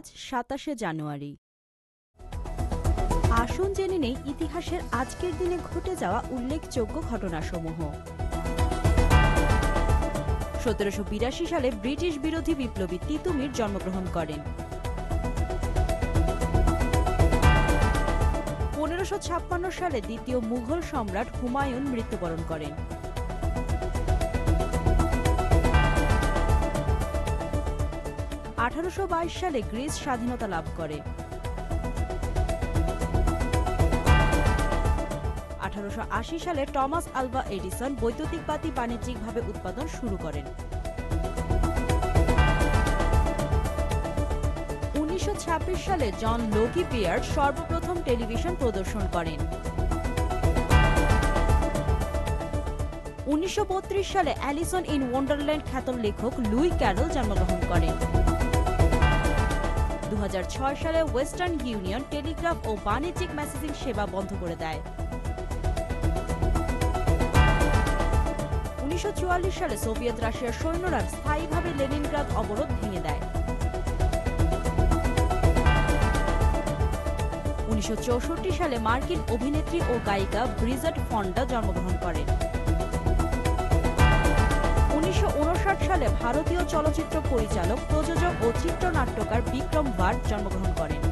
আজ ২৭শে জানুয়ারি। আসুন জেনে নেই ইতিহাসের আজকের দিনে ঘটে যাওয়া উল্লেখযোগ্য ঘটনাসমূহ। ১৭৮২ সালে ব্রিটিশ বিরোধী বিপ্লবী তিতুমির জন্মগ্রহণ করেন। ১৫৫৬ সালে দ্বিতীয় মুঘল সম্রাট হুমায়ুন মৃত্যুবরণ করেন। ১৮২২ সালে গ্রিস স্বাধীনতা লাভ করে। ১৮৮০ সালে টমাস আলভা এডিসন বৈদ্যুতিক বাতি বাণিজ্যিকভাবে উৎপাদন শুরু করেন। ১৯২৬ সালে জন লোকি পিয়ার্ড সর্বপ্রথম টেলিভিশন প্রদর্শন করেন। ১৯৩২ সালে অ্যালিসন ইন ওয়ান্ডারল্যান্ড খ্যাত লেখক লুই ক্যারল জন্মগ্রহণ করেন। ২০০৬ সালে ওয়েস্টার্ন ইউনিয়ন টেলিগ্রাফ ও বাণিজ্যিক মেসেজিং সেবা বন্ধ করে দেয়। ১৯৪৪ সালে সোভিয়েত রাশিয়ার সৈন্যরা স্থায়ীভাবে লেনিনগ্রাদ অবরোধ ভেঙে দেয়। ১৯৬৪ সালে মার্কিন অভিনেত্রী ও গায়িকা ব্রিজেট ফন্ডা জন্মগ্রহণ করেন। ১৯৫৯ সালে ভারতীয় চলচ্চিত্র পরিচালক, প্রযোজক ও চিত্রনাট্যকার বিক্রম ভাট জন্মগ্রহণ করেন।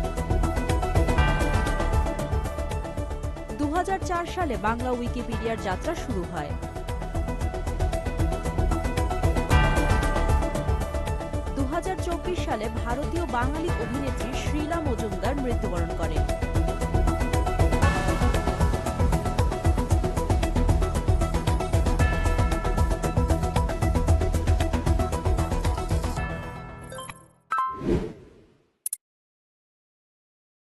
২০০৪ সালে বাংলা উইকিপিডিয়ার যাত্রা শুরু হয়। ২০২৪ সালে ভারতীয় বাঙালি অভিনেত্রী শ্রীলা মজুমদার মৃত্যুবরণ করেন।